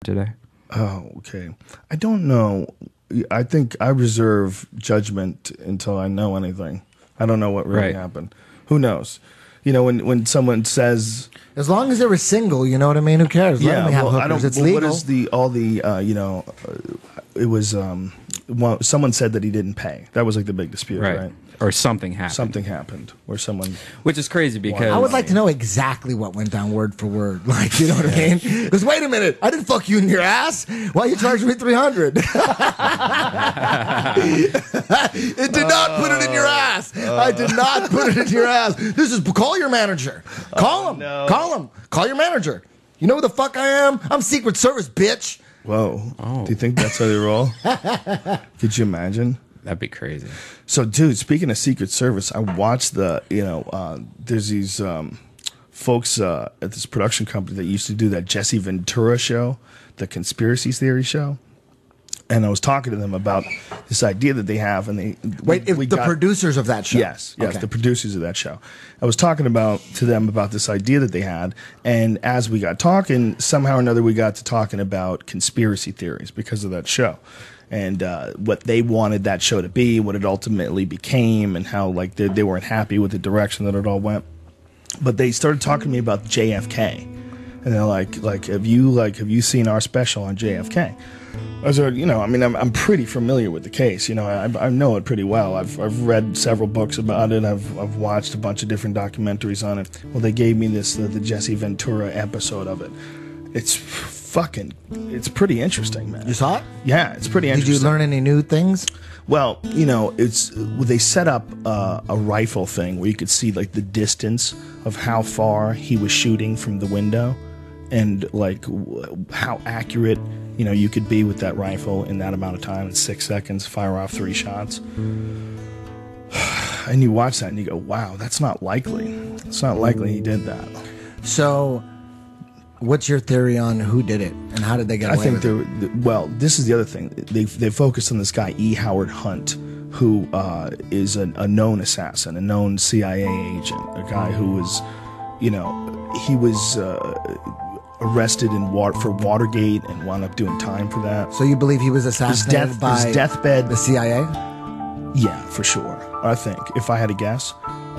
today? Oh, okay. I don't know. I think I reserve judgment until I know anything. I don't know what really happened. Who knows? You know, when someone says, as long as they were single, you know what I mean? Who cares? Let them have hookers. It's legal. What is it was someone said that he didn't pay. That was like the big dispute, right? Or something happened. Something happened where someone, which is crazy because I would like to know exactly what went down word for word. Like, you know what I mean? Because wait a minute, I didn't fuck you in your ass. Why you charging me $300? It did not put it in your ass. I did not put it in your ass. This is call your manager. Call him. No. Call him. Call your manager. You know who the fuck I am? I'm Secret Service, bitch. Whoa. Oh. Do you think that's how they roll? Could you imagine? That'd be crazy. So, dude, speaking of Secret Service, I watched there's these folks at this production company that used to do that Jesse Ventura show, the conspiracy theory show. And I was talking to them about this idea that they have, and the producers of that show. Yes, okay. The producers of that show. I was talking to them about this idea that they had, and as we got talking, somehow or another, we got to talking about conspiracy theories because of that show, and what they wanted that show to be, what it ultimately became, and how like they weren't happy with the direction that it all went. But they started talking to me about JFK, and they're like, have you seen our special on JFK? I said, I'm pretty familiar with the case. You know, I know it pretty well. I've read several books about it. I've watched a bunch of different documentaries on it. Well, they gave me the Jesse Ventura episode of it. It's pretty interesting, man. You saw it? Yeah, it's pretty interesting. Did you learn any new things? Well, they set up a rifle thing where you could see like the distance of how far he was shooting from the window, and like how accurate you could be with that rifle in that amount of time. In 6 seconds, fire off 3 shots. And you watch that and you go, wow, that's not likely. It's not likely he did that. So what's your theory on who did it and how did they get away with it? Well, this is the other thing. They focused on this guy, E. Howard Hunt, who is a known assassin, a known CIA agent, a guy who was, he was arrested for Watergate and wound up doing time for that. So you believe he was assassinated by his deathbed, the CIA? Yeah, for sure. I think, if I had to guess.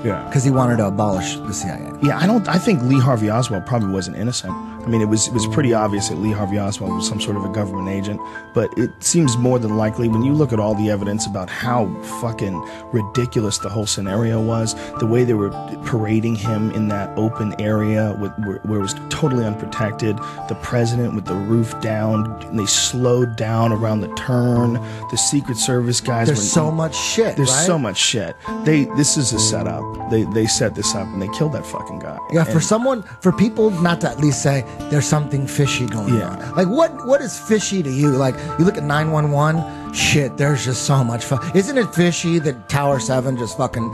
Yeah. Because he wanted to abolish the CIA. Yeah, I think Lee Harvey Oswald probably wasn't innocent. I mean, it was pretty obvious that Lee Harvey Oswald was some sort of a government agent, but it seems more than likely when you look at all the evidence about how fucking ridiculous the whole scenario was, the way they were parading him in that open area where it was totally unprotected, the president with the roof down, and they slowed down around the turn, the Secret Service guys. There's so much shit. There's so much shit. This is a setup. They set this up and they killed that fucking guy. Yeah, for people not to at least say there's something fishy going on. Like what is fishy to you? Like you look at 911, shit, there's just so much fun. Isn't it fishy that Tower 7 just fucking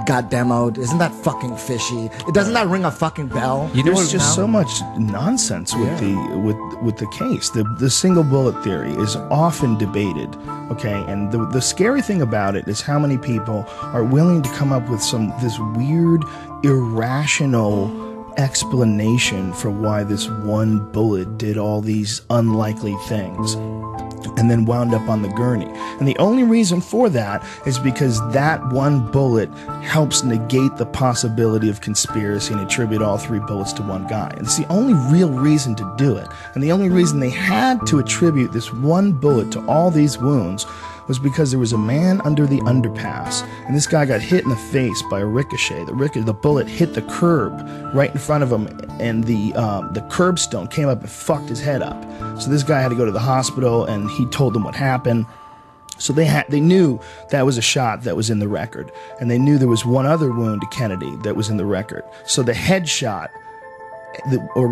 got demoed? Isn't that fucking fishy? Doesn't that ring a fucking bell? There's just so much nonsense with the case. The single bullet theory is often debated. Okay, and the scary thing about it is how many people are willing to come up with this weird, irrational explanation for why this one bullet did all these unlikely things and then wound up on the gurney. And the only reason for that is because that one bullet helps negate the possibility of conspiracy and attribute all 3 bullets to one guy. And it's the only real reason to do it. And the only reason they had to attribute this one bullet to all these wounds was because there was a man under the underpass, and this guy got hit in the face by a ricochet. The bullet hit the curb right in front of him, and the curbstone came up and fucked his head up. So this guy had to go to the hospital, and he told them what happened. So they knew that was a shot that was in the record, and they knew there was one other wound to Kennedy that was in the record. So the headshot,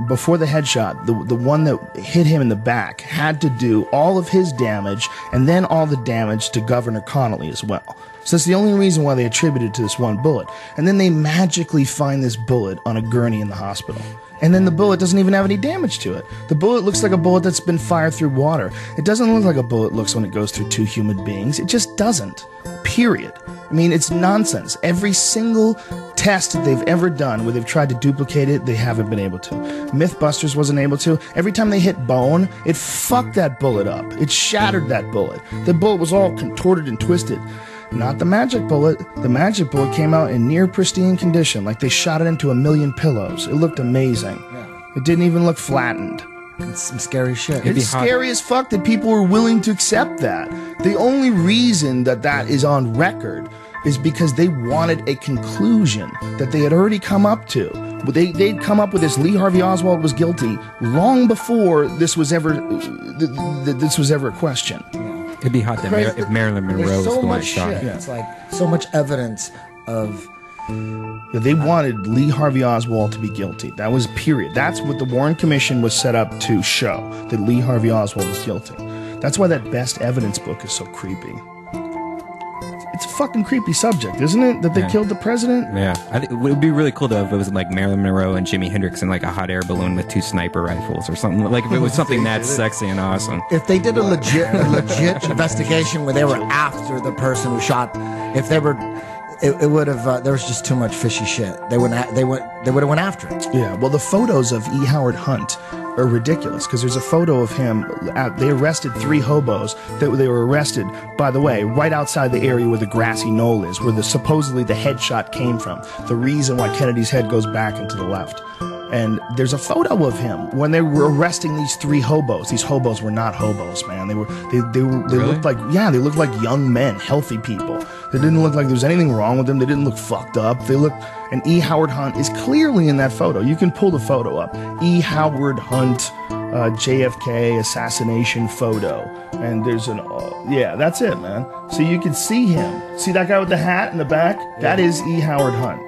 before the headshot, the one that hit him in the back had to do all of his damage and then all the damage to Governor Connolly as well. So that's the only reason why they attributed to this one bullet. And then they magically find this bullet on a gurney in the hospital. And then the bullet doesn't even have any damage to it. The bullet looks like a bullet that's been fired through water. It doesn't look like a bullet looks when it goes through two human beings. It just doesn't. Period. I mean, it's nonsense. Every single test that they've ever done where they've tried to duplicate it, they haven't been able to. Mythbusters wasn't able to. Every time they hit bone, it fucked that bullet up. It shattered that bullet. The bullet was all contorted and twisted. Not the magic bullet. The magic bullet came out in near pristine condition, like they shot it into a million pillows. It looked amazing. Yeah. It didn't even look flattened. It's some scary shit. It's scary as fuck that people were willing to accept that. The only reason that that is on record is because they wanted a conclusion that they had already come up to. They'd come up with this. Lee Harvey Oswald was guilty long before this was ever a question. Yeah. It'd be hot that if Marilyn Monroe was the one that shot it. Yeah. It's like so much evidence of. They wanted Lee Harvey Oswald to be guilty. That was period. That's what the Warren Commission was set up to show, that Lee Harvey Oswald was guilty. That's why that best evidence book is so creepy. It's a fucking creepy subject, isn't it? That they killed the president? Yeah. I think it would be really cool though if it was like Marilyn Monroe and Jimi Hendrix in like a hot air balloon with 2 sniper rifles or something. Like if it was something that sexy and awesome. If they did a legit investigation where they were after the person who shot, if they were, it would have. There was just too much fishy shit. They would have went after it. Yeah. Well, the photos of E. Howard Hunt are ridiculous because there's a photo of him. They arrested 3 hobos. They were arrested, by the way, right outside the area where the grassy knoll is, where supposedly the headshot came from. The reason why Kennedy's head goes back and to the left. And there's a photo of him when they were arresting these 3 hobos. These hobos were not hobos, man. They Really? looked like, yeah, they looked like young men, healthy people. They didn't look like there was anything wrong with them. They didn't look fucked up. They looked, and E. Howard Hunt is clearly in that photo. You can pull the photo up. E. Howard Hunt, JFK assassination photo. And there's an, yeah, that's it, man. So you can see him. See that guy with the hat in the back? Yeah. That is E. Howard Hunt.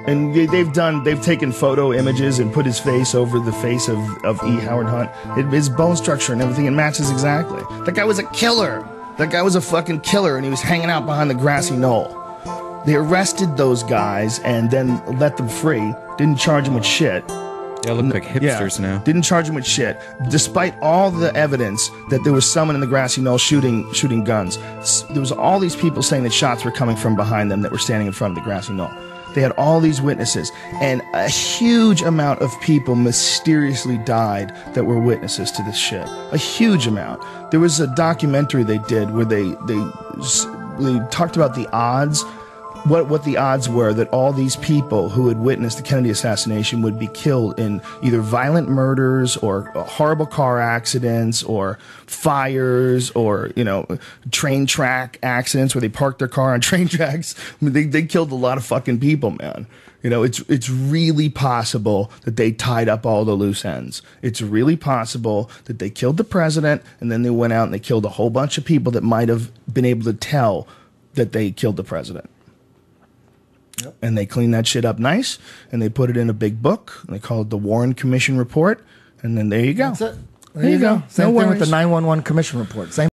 And they've taken photo images and put his face over the face of E. Howard Hunt. His bone structure and everything, it matches exactly. That guy was a killer. That guy was a fucking killer, and he was hanging out behind the grassy knoll. They arrested those guys and then let them free. Didn't charge them with shit. They look like hipsters now. Didn't charge them with shit. Despite all the evidence that there was someone in the grassy knoll shooting guns. There was all these people saying that shots were coming from behind them that were standing in front of the grassy knoll. They had all these witnesses, and a huge amount of people mysteriously died that were witnesses to this shit. A huge amount. There was a documentary they did where they talked about the odds, what the odds were that all these people who had witnessed the Kennedy assassination would be killed in either violent murders or horrible car accidents or fires or, you know, train track accidents where they parked their car on train tracks. I mean, they killed a lot of fucking people, man. You know, it's really possible that they tied up all the loose ends. It's really possible that they killed the president and then they went out and they killed a whole bunch of people that might have been able to tell that they killed the president. Yep. And they cleaned that shit up nice, and they put it in a big book, and they call it the Warren Commission Report, and then there you go. That's it. There you go. Same thing with the 911 Commission Report. Same